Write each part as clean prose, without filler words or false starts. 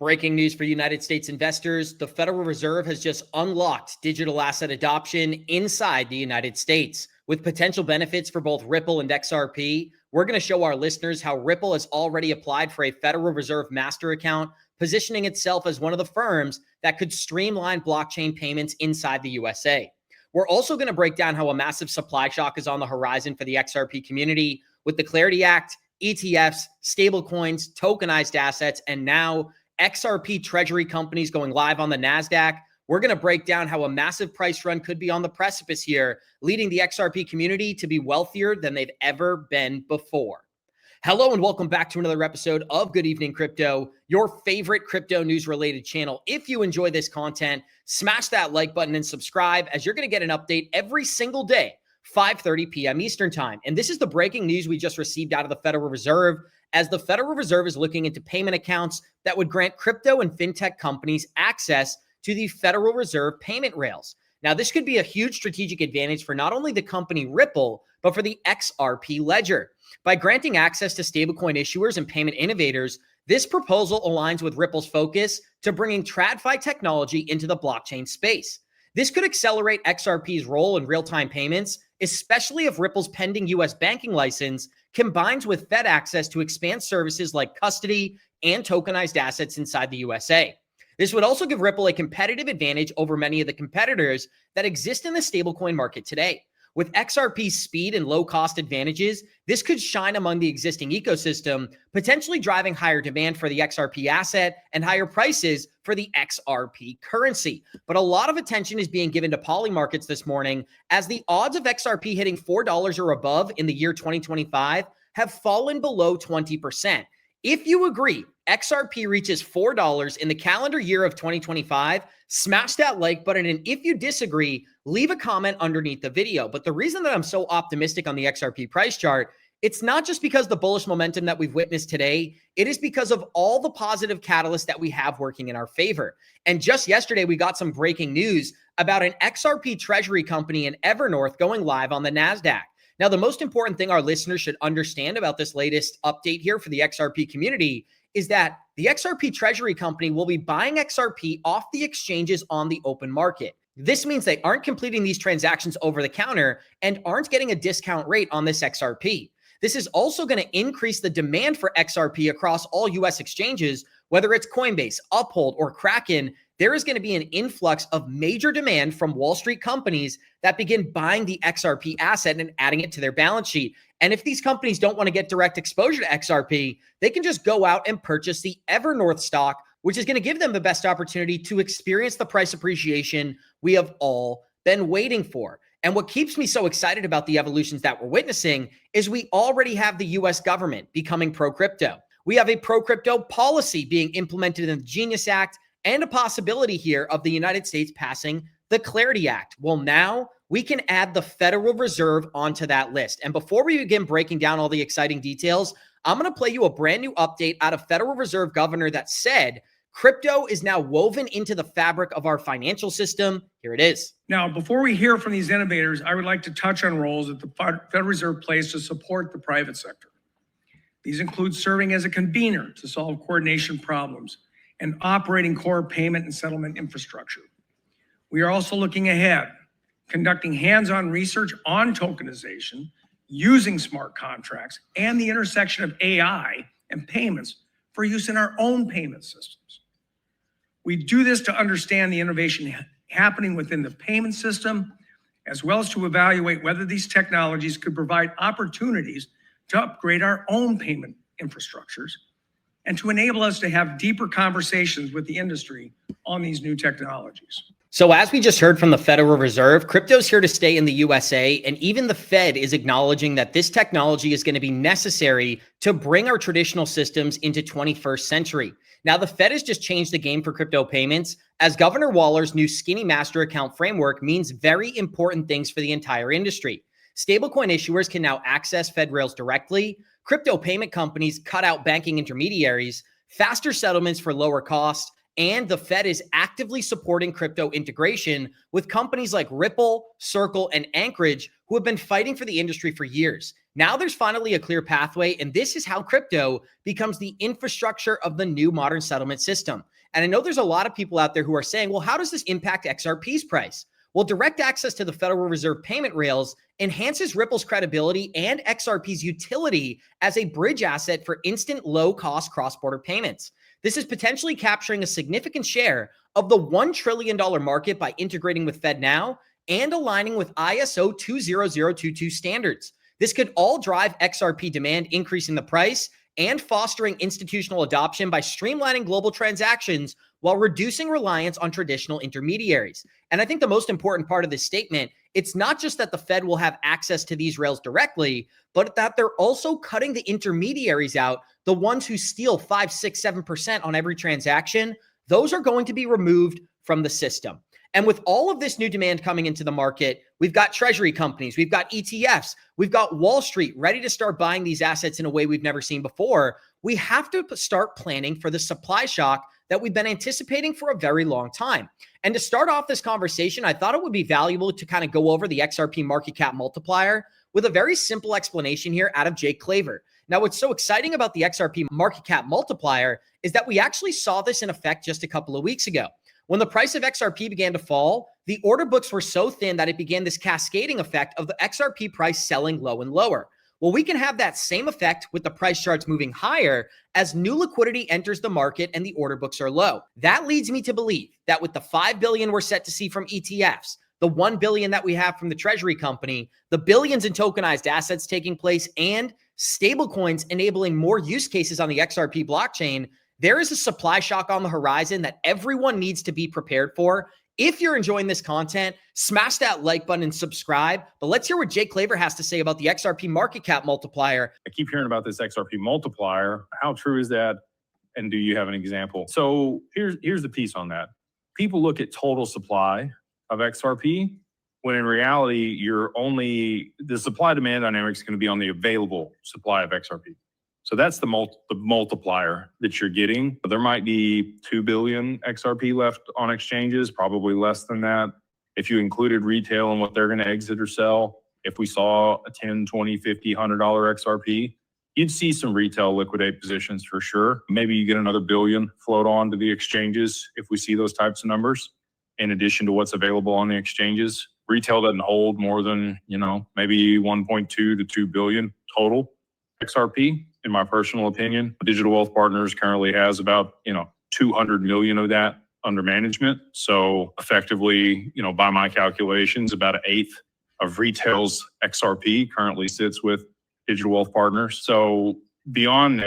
Breaking news for United States investors, the Federal Reserve has just unlocked digital asset adoption inside the United States. With potential benefits for both Ripple and XRP, we're going to show our listeners how Ripple has already applied for a Federal Reserve master account, positioning itself as one of the firms that could streamline blockchain payments inside the USA. We're also going to break down how a massive supply shock is on the horizon for the XRP community with the Clarity Act, ETFs, stablecoins, tokenized assets, and now XRP treasury companies going live on the NASDAQ. We're going to break down how a massive price run could be on the precipice here, leading the XRP community to be wealthier than they've ever been before. Hello and welcome back to another episode of Good Evening Crypto, your favorite crypto news related channel. If you enjoy this content, smash that like button and subscribe, as you're going to get an update every single day, 5:30 p.m. Eastern time. And this is the breaking news we just received out of the Federal Reserve, as the Federal Reserve is looking into payment accounts that would grant crypto and fintech companies access to the Federal Reserve payment rails. Now, this could be a huge strategic advantage for not only the company Ripple, but for the XRP ledger. By granting access to stablecoin issuers and payment innovators, this proposal aligns with Ripple's focus to bringing TradFi technology into the blockchain space. This could accelerate XRP's role in real-time payments, especially if Ripple's pending U.S. banking license combines with Fed access to expand services like custody and tokenized assets inside the USA. This would also give Ripple a competitive advantage over many of the competitors that exist in the stablecoin market today. With XRP's speed and low-cost advantages, this could shine among the existing ecosystem, potentially driving higher demand for the XRP asset and higher prices for the XRP currency. But a lot of attention is being given to poly markets this morning, as the odds of XRP hitting $4 or above in the year 2025 have fallen below 20%. If you agree XRP reaches $4 in the calendar year of 2025, smash that like button. And if you disagree, leave a comment underneath the video. But the reason that I'm so optimistic on the XRP price chart, it's not just because the bullish momentum that we've witnessed today, it is because of all the positive catalysts that we have working in our favor. And just yesterday, we got some breaking news about an XRP treasury company in Evernorth going live on the NASDAQ. Now, the most important thing our listeners should understand about this latest update here for the XRP community is that the XRP treasury company will be buying XRP off the exchanges on the open market. This means they aren't completing these transactions over the counter and aren't getting a discount rate on this XRP. This is also going to increase the demand for XRP across all US exchanges, whether it's Coinbase, Uphold, or Kraken. There is going to be an influx of major demand from Wall Street companies that begin buying the XRP asset and adding it to their balance sheet. And if these companies don't want to get direct exposure to XRP, they can just go out and purchase the Evernorth stock, which is going to give them the best opportunity to experience the price appreciation we have all been waiting for. And what keeps me so excited about the evolutions that we're witnessing is we already have the US government becoming pro-crypto. We have a pro-crypto policy being implemented in the Genius Act, and a possibility here of the United States passing the Clarity Act. Well, now we can add the Federal Reserve onto that list. And before we begin breaking down all the exciting details, I'm going to play you a brand new update out of Federal Reserve Governor that said crypto is now woven into the fabric of our financial system. Here it is. Now, before we hear from these innovators, I would like to touch on roles that the Federal Reserve plays to support the private sector. These include serving as a convener to solve coordination problems and operating core payment and settlement infrastructure. We are also looking ahead, conducting hands-on research on tokenization, using smart contracts, and the intersection of AI and payments for use in our own payment systems. We do this to understand the innovation happening within the payment system, as well as to evaluate whether these technologies could provide opportunities to upgrade our own payment infrastructures and to enable us to have deeper conversations with the industry on these new technologies. So as we just heard from the Federal Reserve, crypto's here to stay in the USA, and even the Fed is acknowledging that this technology is going to be necessary to bring our traditional systems into 21st century. Now, the Fed has just changed the game for crypto payments, as Governor Waller's new skinny master account framework means very important things for the entire industry. Stablecoin issuers can now access Fed rails directly. Crypto payment companies cut out banking intermediaries, faster settlements for lower cost, and the Fed is actively supporting crypto integration with companies like Ripple, Circle, and Anchorage, who have been fighting for the industry for years. Now there's finally a clear pathway, and this is how crypto becomes the infrastructure of the new modern settlement system. And I know there's a lot of people out there who are saying, well, how does this impact XRP's price? Well, direct access to the Federal Reserve payment rails enhances Ripple's credibility and XRP's utility as a bridge asset for instant low-cost cross-border payments. This is potentially capturing a significant share of the $1 trillion market by integrating with FedNow and aligning with ISO 20022 standards. This could all drive XRP demand, increasing the price and fostering institutional adoption by streamlining global transactions while reducing reliance on traditional intermediaries. And I think the most important part of this statement, it's not just that the Fed will have access to these rails directly, but that they're also cutting the intermediaries out, the ones who steal 5, 6, 7% on every transaction. Those are going to be removed from the system. And with all of this new demand coming into the market, we've got treasury companies, we've got ETFs, we've got Wall Street ready to start buying these assets in a way we've never seen before. We have to start planning for the supply shock that we've been anticipating for a very long time. And to start off this conversation, I thought it would be valuable to kind of go over the XRP market cap multiplier with a very simple explanation here out of CLAVER. Now, what's so exciting about the XRP market cap multiplier is that we actually saw this in effect just a couple of weeks ago. When the price of XRP began to fall, the order books were so thin that it began this cascading effect of the XRP price selling low and lower. Well, we can have that same effect with the price charts moving higher as new liquidity enters the market and the order books are low. That leads me to believe that with the $5 billion we're set to see from ETFs, the $1 billion that we have from the treasury company, the billions in tokenized assets taking place, and stablecoins enabling more use cases on the XRP blockchain, there is a supply shock on the horizon that everyone needs to be prepared for. If you're enjoying this content, smash that like button and subscribe. But let's hear what CLAVER has to say about the XRP market cap multiplier. I keep hearing about this XRP multiplier. How true is that? And do you have an example? So here's the piece on that. People look at total supply of XRP, when in reality, the supply demand dynamic is going to be on the available supply of XRP. So that's the multiplier that you're getting. There might be 2 billion XRP left on exchanges, probably less than that. If you included retail and what they're going to exit or sell, if we saw a $10, $20, $50, $100 XRP, you'd see some retail liquidate positions for sure. Maybe you get another billion float on to the exchanges if we see those types of numbers, in addition to what's available on the exchanges. Retail doesn't hold more than, maybe 1.2 to 2 billion total XRP. In my personal opinion, Digital Wealth Partners currently has about, 200 million of that under management. So effectively, by my calculations, about 1/8 of retail's XRP currently sits with Digital Wealth Partners. So beyond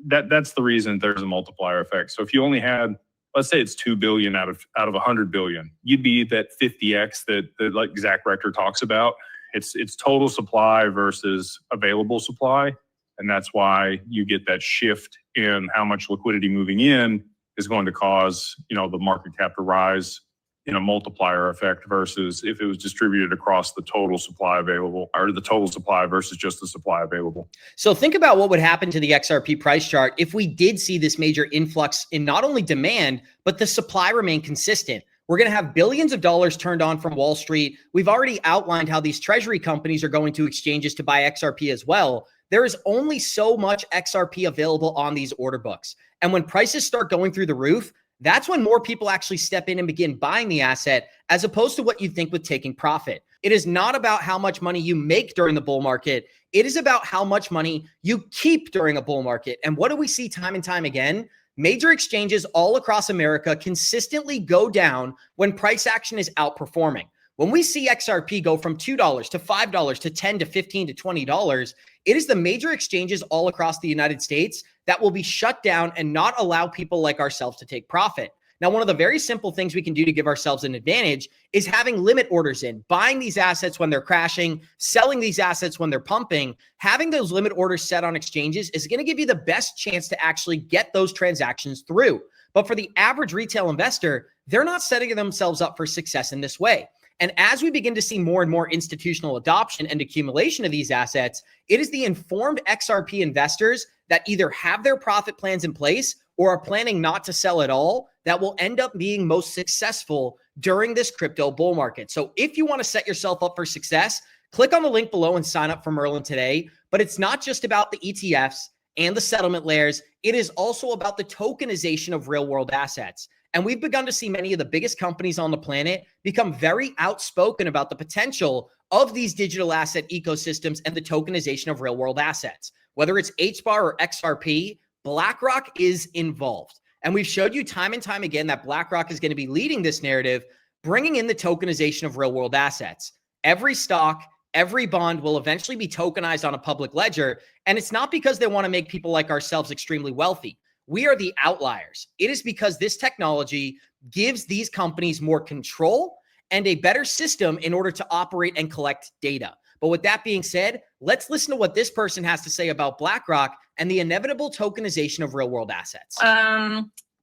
that's the reason there's a multiplier effect. So if you only had, let's say it's 2 billion out of 100 billion, you'd be that 50x that like Zach Rector talks about. It's total supply versus available supply. And that's why you get that shift in how much liquidity moving in is going to cause, the market cap to rise in a multiplier effect versus if it was distributed across the total supply available, or the total supply versus just the supply available. So think about what would happen to the XRP price chart if we did see this major influx in not only demand, but the supply remain consistent. We're going to have billions of dollars turned on from Wall Street. We've already outlined how these treasury companies are going to exchanges to buy XRP as well. There is only so much XRP available on these order books. And when prices start going through the roof, that's when more people actually step in and begin buying the asset, as opposed to what you think with taking profit. It is not about how much money you make during the bull market. It is about how much money you keep during a bull market. And what do we see time and time again? Major exchanges all across America consistently go down when price action is outperforming. When we see XRP go from $2 to $5 to $10 to $15 to $20, it is the major exchanges all across the United States that will be shut down and not allow people like ourselves to take profit. Now, one of the very simple things we can do to give ourselves an advantage is having limit orders in, buying these assets when they're crashing, selling these assets when they're pumping. Having those limit orders set on exchanges is going to give you the best chance to actually get those transactions through. But for the average retail investor, they're not setting themselves up for success in this way. And as we begin to see more and more institutional adoption and accumulation of these assets, it is the informed XRP investors that either have their profit plans in place or are planning not to sell at all that will end up being most successful during this crypto bull market. So if you want to set yourself up for success, Click on the link below and sign up for Merlin today. But it's not just about the ETFs and the settlement layers. It is also about the tokenization of real-world assets. And we've begun to see many of the biggest companies on the planet become very outspoken about the potential of these digital asset ecosystems and the tokenization of real-world assets. Whether it's HBAR or XRP, BlackRock is involved. And we've showed you time and time again that BlackRock is going to be leading this narrative, bringing in the tokenization of real-world assets. Every stock, every bond will eventually be tokenized on a public ledger. And it's not because they want to make people like ourselves extremely wealthy. We are the outliers. It is because this technology gives these companies more control and a better system in order to operate and collect data. But with that being said, let's listen to what this person has to say about BlackRock and the inevitable tokenization of real-world assets.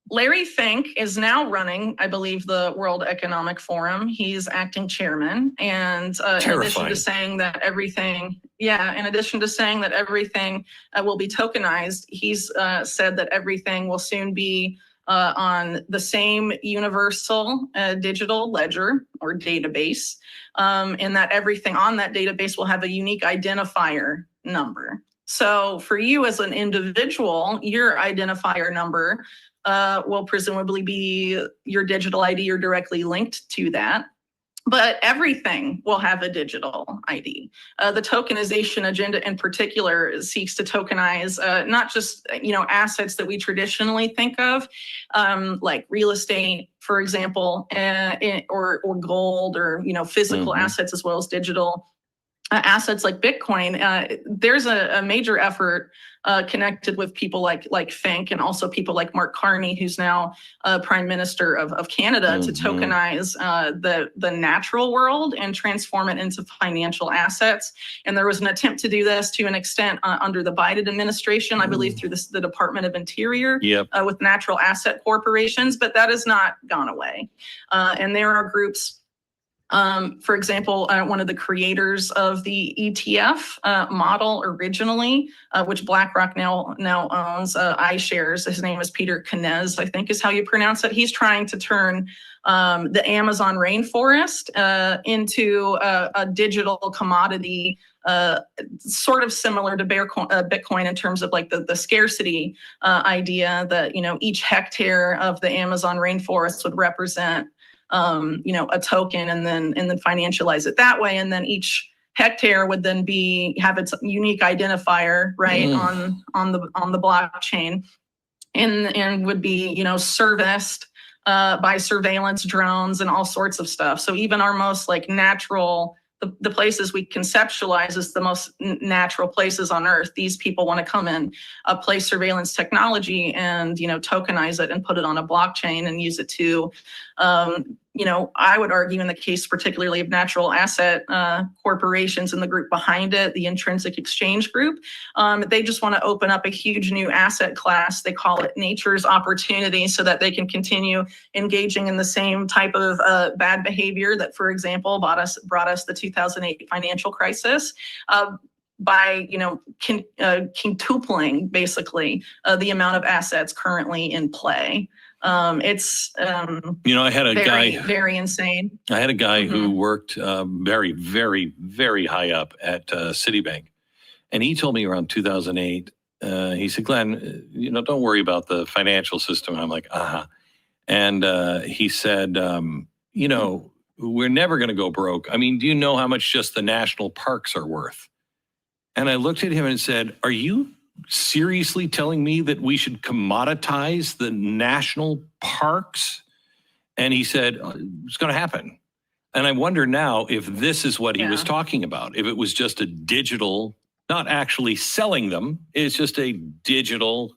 Larry Fink is now running, I believe, the World Economic Forum. He's acting chairman. And in addition to saying that everything, will be tokenized, he's said that everything will soon be on the same universal digital ledger or database, and that everything on that database will have a unique identifier number. So for you as an individual, your identifier number will presumably be your digital ID or directly linked to that. But everything will have a digital ID. The tokenization agenda in particular seeks to tokenize not just assets that we traditionally think of, like real estate, for example, or gold, or physical assets as well as digital assets like Bitcoin. There's a major effort connected with people like Fink, and also people like Mark Carney, who's now Prime Minister of Canada, to tokenize the natural world and transform it into financial assets. And there was an attempt to do this to an extent under the Biden administration, I believe through the Department of Interior, with natural asset corporations, but that has not gone away. And there are groups, for example, one of the creators of the ETF model originally, which BlackRock now owns, iShares. His name is Peter Knez, I think is how you pronounce it. He's trying to turn the Amazon rainforest into a digital commodity, sort of similar to Bitcoin in terms of like the scarcity idea that each hectare of the Amazon rainforest would represent a token, and then financialize it that way, and then each hectare would then have its unique identifier on the blockchain, and would be serviced by surveillance drones and all sorts of stuff. So even our most natural, the places we conceptualize as the most natural places on earth, these people want to come in, place surveillance technology and tokenize it and put it on a blockchain and use it to I would argue in the case particularly of natural asset corporations and the group behind it, the Intrinsic Exchange Group, they just want to open up a huge new asset class. They call it nature's opportunity, so that they can continue engaging in the same type of bad behavior that, for example, brought us the 2008 financial crisis. By quintupling basically the amount of assets currently in play. It's I had a guy very insane. I had a guy who worked very, very, very high up at Citibank, and he told me around 2008. He said, "Glenn, don't worry about the financial system." And I'm like, And he said, we're never going to go broke. I mean, do you know how much just the national parks are worth? And I looked at him and said, "Are you seriously telling me that we should commoditize the national parks?" And he said, "It's going to happen." And I wonder now if this is what he was talking about, if it was just a digital, not actually selling them, it's just a digital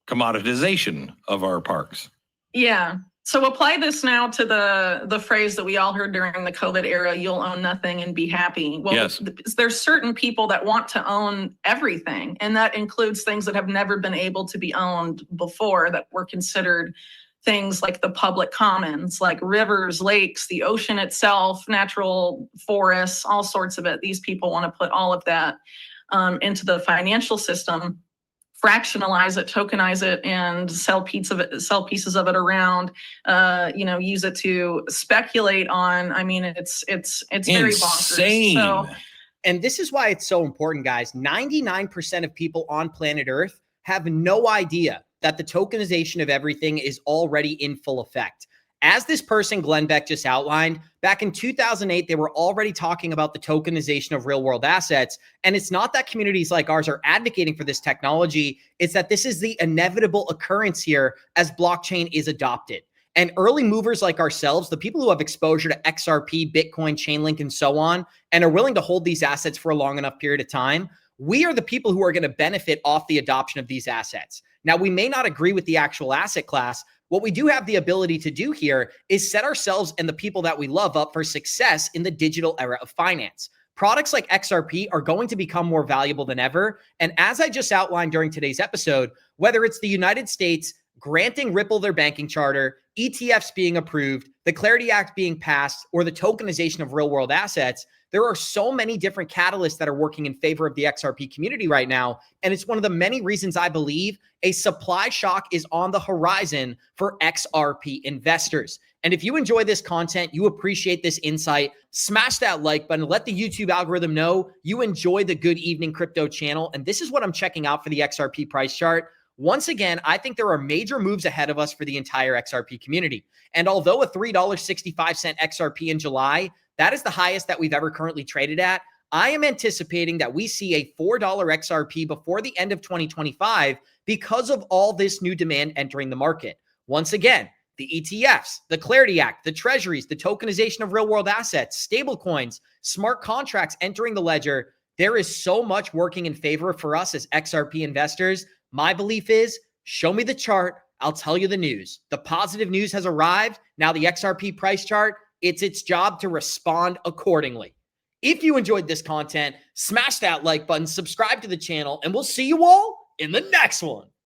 commoditization of our parks. Yeah. So apply this now to the phrase that we all heard during the COVID era, "You'll own nothing and be happy." Well, yes. There's certain people that want to own everything, and that includes things that have never been able to be owned before, that were considered things like the public commons, like rivers, lakes, the ocean itself, natural forests, all sorts of it. These people want to put all of that into the financial system fractionalize it, tokenize it, and sell pieces of it around, use it to speculate on. I mean, it's very bonkers. Insane. So, and this is why it's so important, guys. 99% of people on planet Earth have no idea that the tokenization of everything is already in full effect. As this person, Glenn Beck, just outlined, back in 2008, they were already talking about the tokenization of real world assets. And it's not that communities like ours are advocating for this technology. It's that this is the inevitable occurrence here as blockchain is adopted. And early movers like ourselves, the people who have exposure to XRP, Bitcoin, Chainlink, and so on, and are willing to hold these assets for a long enough period of time, we are the people who are going to benefit off the adoption of these assets. Now, we may not agree with the actual asset class. What we do have the ability to do here is set ourselves and the people that we love up for success in the digital era of finance. Products like XRP are going to become more valuable than ever. And as I just outlined during today's episode, whether it's the United States granting Ripple their banking charter, ETFs being approved, the Clarity Act being passed, or the tokenization of real world assets, there are so many different catalysts that are working in favor of the XRP community right now. And it's one of the many reasons I believe a supply shock is on the horizon for XRP investors. And if you enjoy this content, you appreciate this insight, smash that like button, let the YouTube algorithm know you enjoy the Good Evening Crypto channel. And this is what I'm checking out for the XRP price chart. Once again, I think there are major moves ahead of us for the entire XRP community. And although a $3.65 XRP in July, that is the highest that we've ever currently traded at, I am anticipating that we see a $4 XRP before the end of 2025 because of all this new demand entering the market. Once again, the ETFs, the Clarity Act, the treasuries, the tokenization of real world assets, stablecoins, smart contracts entering the ledger. There is so much working in favor for us as XRP investors. My belief is, show me the chart, I'll tell you the news. The positive news has arrived. Now the XRP price chart, it's its job to respond accordingly. If you enjoyed this content, smash that like button, subscribe to the channel, and we'll see you all in the next one.